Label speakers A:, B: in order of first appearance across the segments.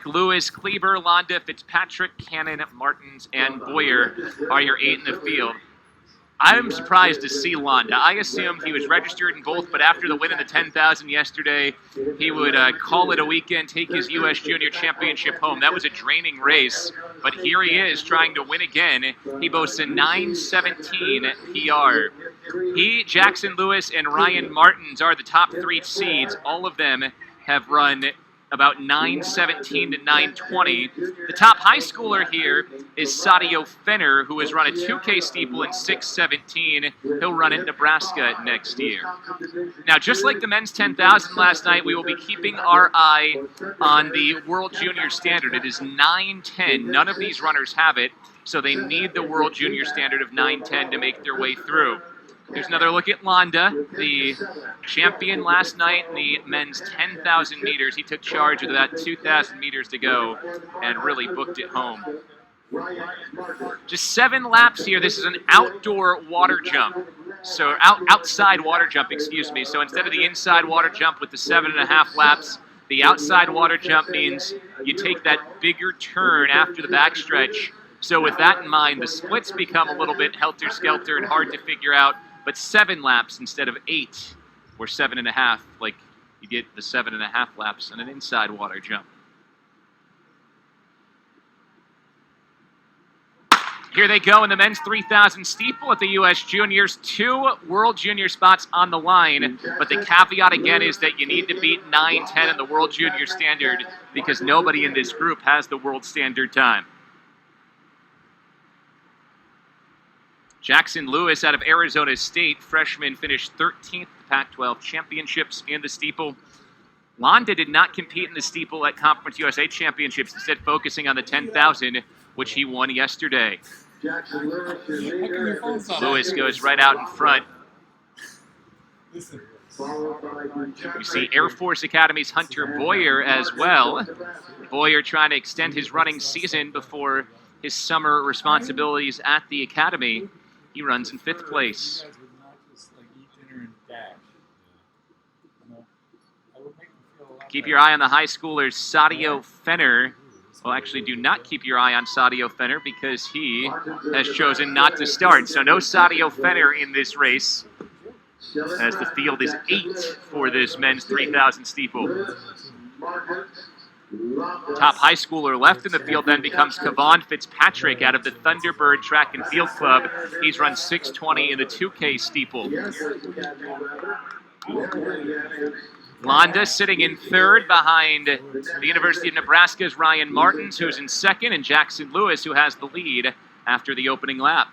A: Lewis, Kleber, Londa, Fitzpatrick, Cannon, Martins, and Boyer are your 8 in the field. I'm surprised to see Londa. I assumed he was registered in both, but after the win in the 10,000 yesterday, he would call it a weekend, take his U.S. Junior Championship home. That was a draining race, but here he is trying to win again. He boasts a 9:17 PR. He, Jackson Lewis, and Ryan Martins are the top 3 seeds. All of them have run about 9:17 to 9:20. The top high schooler here is Sadio Fenner, who has run a 2K steeple in 6:17. He'll run at Nebraska next year. Now, just like the men's 10,000 last night, we will be keeping our eye on the World Junior Standard. It is 9:10. None of these runners have it, so they need the World Junior Standard of 9:10 to make their way through. Here's another look at Londa, the champion last night in the men's 10,000 meters. He took charge with about 2,000 meters to go and really booked it home. Just 7 laps here. This is an outdoor water jump. So outside water jump, excuse me. So instead of the inside water jump with the 7.5 laps, the outside water jump means you take that bigger turn after the backstretch. So with that in mind, the splits become a little bit helter-skelter and hard to figure out. But 7 laps instead of 8, or 7.5, like you get the 7.5 laps on an inside water jump. Here they go in the men's 3,000 steeple at the U.S. Juniors. 2 World Junior spots on the line, but the caveat again is that you need to beat 9:10 in the World Junior Standard because nobody in this group has the World Standard time. Jackson Lewis out of Arizona State, freshman, finished 13th at the Pac-12 championships in the steeple. Londa did not compete in the steeple at Conference USA championships, instead focusing on the 10,000, which he won yesterday. Lewis goes right out in front. You see Air Force Academy's Hunter Boyer as well. Boyer trying to extend his running season before his summer responsibilities at the Academy. He runs in 5th place. Keep your eye on the high schoolers, Sadio Fenner. Well, actually, do not keep your eye on Sadio Fenner because he has chosen not to start. So no Sadio Fenner in this race, as the field is 8 for this men's 3,000 steeple. Top high schooler left in the field then becomes Kevon Fitzpatrick out of the Thunderbird Track and Field Club. He's run 6:20 in the 2K steeple. Londa sitting in 3rd behind the University of Nebraska's Ryan Martins, who's in 2nd, and Jackson Lewis, who has the lead after the opening lap.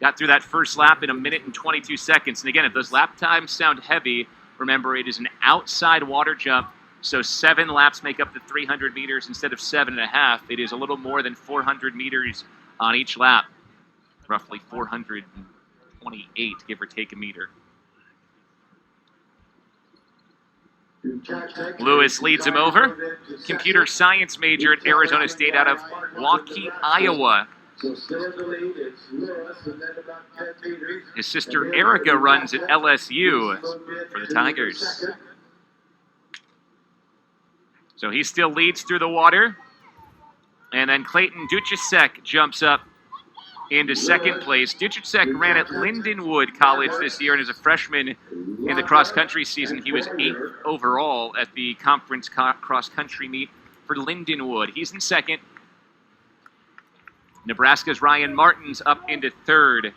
A: Got through that first lap in 1 minute and 22 seconds. And again, if those lap times sound heavy, remember it is an outside water jump. So 7 laps make up the 300 meters instead of 7.5. It is a little more than 400 meters on each lap. Roughly 428, give or take a meter. Lewis leads him over. Computer science major at Arizona State out of Waukee, Iowa. His sister Erica runs at LSU for the Tigers. So he still leads through the water. And then Clayton Duchesek jumps up into 2nd place. Duchesek ran at Lindenwood College this year, and as a freshman in the cross-country season, he was 8th overall at the conference cross-country meet for Lindenwood. He's in 2nd. Nebraska's Ryan Martins up into 3rd.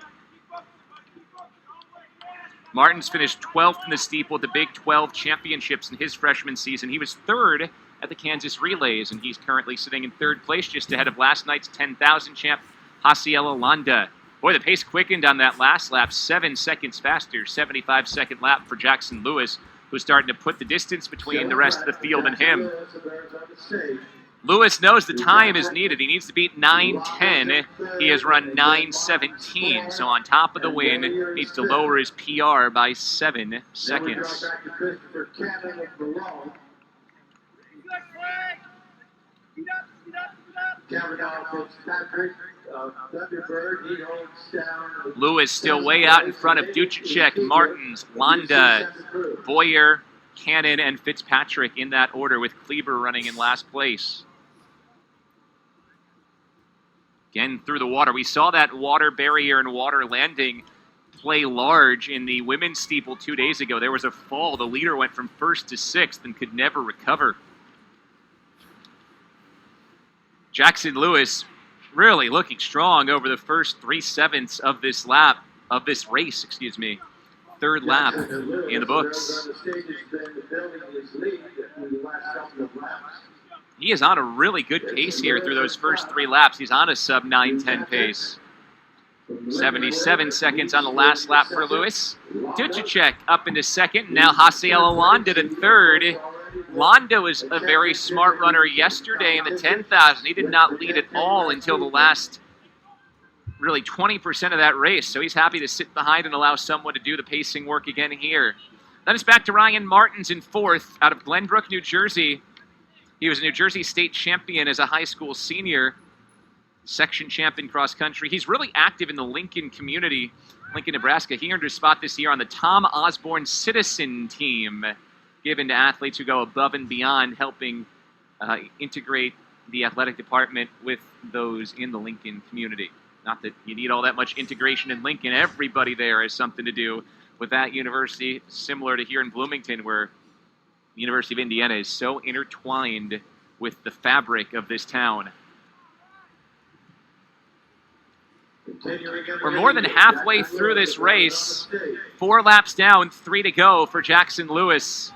A: Martins finished 12th in the steeple at the Big 12 championships in his freshman season. He was 3rd at the Kansas Relays, and he's currently sitting in 3rd place, just ahead of last night's 10,000 champ, Hasiela Londa. Boy, the pace quickened on that last lap, 7 seconds faster, 75-second lap for Jackson Lewis, who's starting to put the distance between the rest of the field and him. Lewis knows the time is needed. He needs to beat 9:10. He has run 9:17, so on top of the win, needs to lower his PR by 7 seconds. Lewis still way out in front of Duchesek, Martins, Londa, Boyer, Cannon, and Fitzpatrick in that order, with Kleber running in last place. Again, through the water. We saw that water barrier and water landing play large in the women's steeple 2 days ago. There was a fall. The leader went from first to sixth and could never recover. Jackson Lewis really looking strong over the first 3/7 of this race, Third lap in the books. He is on a really good pace here through those first 3 laps. He's on a sub 9:10 pace. 77 seconds on the last lap for Lewis. Duchacek up into second. Now Haciel Landa to third. Landa was a very smart runner yesterday in the 10,000. He did not lead at all until the last, really 20% of that race. So he's happy to sit behind and allow someone to do the pacing work again here. Then it's back to Ryan Martins in fourth out of Glenbrook, New Jersey. He was a New Jersey state champion as a high school senior. Section champion cross country. He's really active in the Lincoln community, Lincoln, Nebraska. He earned a spot this year on the Tom Osborne Citizen Team, given to athletes who go above and beyond, helping integrate the athletic department with those in the Lincoln community. Not that you need all that much integration in Lincoln. Everybody there has something to do with that university, similar to here in Bloomington, where the University of Indiana is so intertwined with the fabric of this town. We're more than halfway through this race. 4 laps down, 3 to go for Jackson Lewis.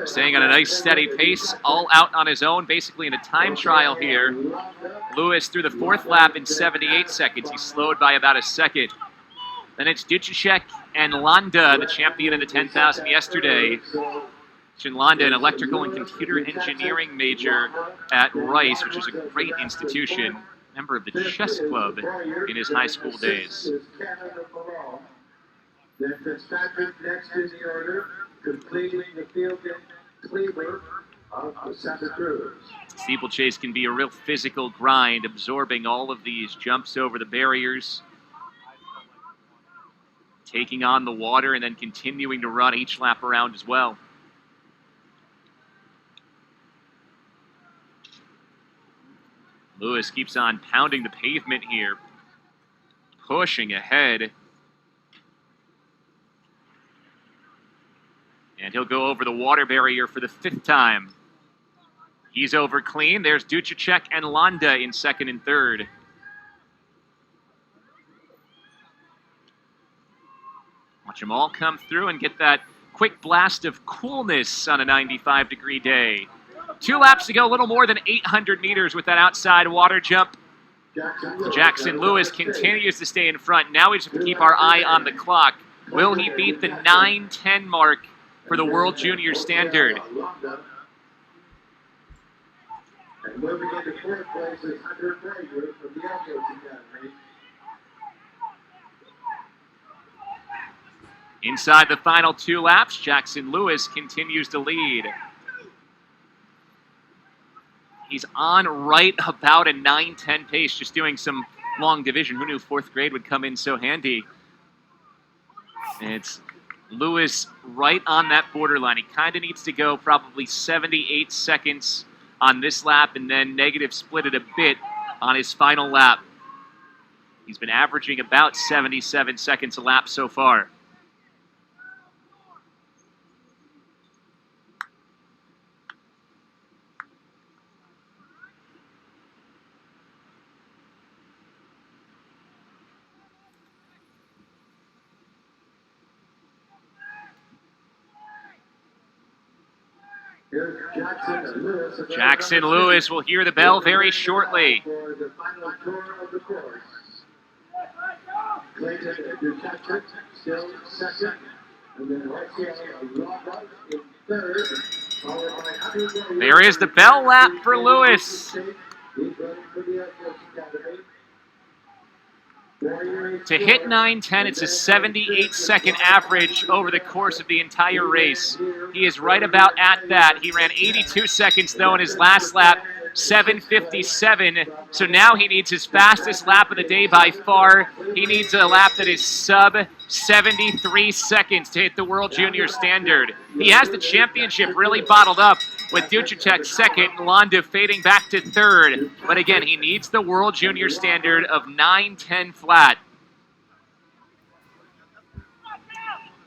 A: Staying on a nice steady pace, all out on his own, basically in a time trial here. Lewis through the 4th lap in 78 seconds. He slowed by about a second. Then it's Duchacek and Landa, the champion in the 10,000 yesterday. Landa, an electrical and computer engineering major at Rice, which is a great institution, member of the chess club in his high school days.
B: Then Fitzpatrick next in the order, completing the field in Kleber of Santa Cruz.
A: Steeplechase can be a real physical grind, absorbing all of these jumps over the barriers, taking on the water, and then continuing to run each lap around as well. Lewis keeps on pounding the pavement here, pushing ahead. And he'll go over the water barrier for the 5th time. He's over clean. There's Duchacek and Landa in 2nd and 3rd. Watch them all come through and get that quick blast of coolness on a 95-degree day. 2 laps to go, a little more than 800 meters with that outside water jump. Jackson Lewis continues to stay in front. Now we just have to keep our eye on the clock. Will he beat the 9:10 mark for the World Junior Standard?
B: And moving into 4th place is Hunter Fraser from the Elbows Academy.
A: Inside the final 2 laps, Jackson Lewis continues to lead. He's on right about a 9:10 pace, just doing some long division. Who knew 4th grade would come in so handy? And it's Lewis right on that borderline. He kind of needs to go probably 78 seconds on this lap and then negative split it a bit on his final lap. He's been averaging about 77 seconds a lap so far. Jackson Lewis will hear the bell very shortly.
B: For the final tour of the course. Clayton Duchacek still 2nd, and then Haciel Landa in 3rd, followed by Hunter Fraser.
A: There is the bell lap for Lewis.
B: He's running for the Elbows Academy.
A: To hit 9:10, it's a 78-second average over the course of the entire race. He is right about at that. He ran 82 seconds, though, in his last lap, 7:57. So now he needs his fastest lap of the day by far. He needs a lap that is sub 73 seconds to hit the World Junior Standard. He has the championship really bottled up with Duchacek second and Londa fading back to third. But again, he needs the World Junior Standard of 9:10 flat.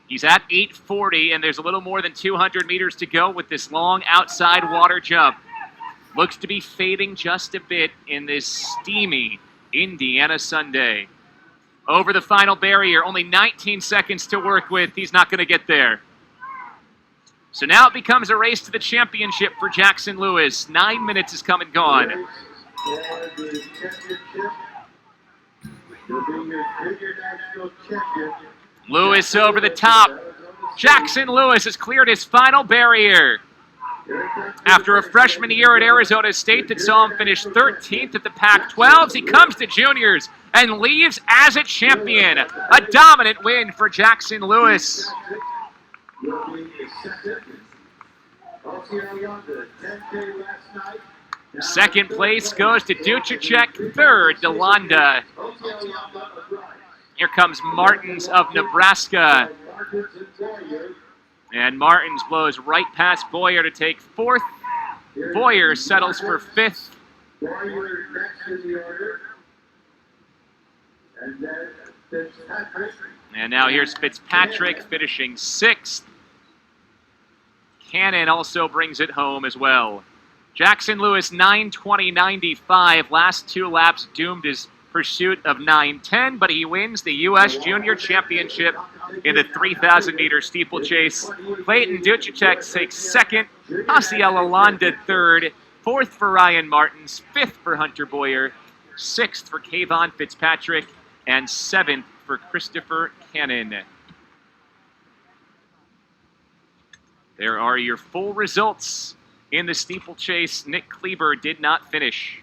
A: He's at 8:40, and there's a little more than 200 meters to go with this long outside water jump. Looks to be fading just a bit in this steamy Indiana Sunday. Over the final barrier, only 19 seconds to work with. He's not going to get there. So now it becomes a race to the championship for Jackson Lewis. 9 minutes has come and gone. Lewis over the top. Jackson Lewis has cleared his final barrier. After a freshman year at Arizona State that saw him finish 13th at the Pac-12s, he comes to juniors and leaves as a champion. A dominant win for Jackson Lewis. Second place goes to Duchacek, third to Londa. Here comes Martins of Nebraska. And Martins blows right past Boyer to take fourth. Boyer settles for fifth. And now here's Fitzpatrick finishing sixth. Cannon also brings it home as well. Jackson Lewis 9:20.95. Last two laps doomed his pursuit of 9:10, but he wins the U.S. Junior Championship in the 3,000-meter steeplechase. Clayton Duchacek takes second, Osceola Londa third, fourth for Ryan Martins, fifth for Hunter Boyer, sixth for Kayvon Fitzpatrick, and seventh for Christopher Cannon. There are your full results in the steeplechase. Nick Kleber did not finish.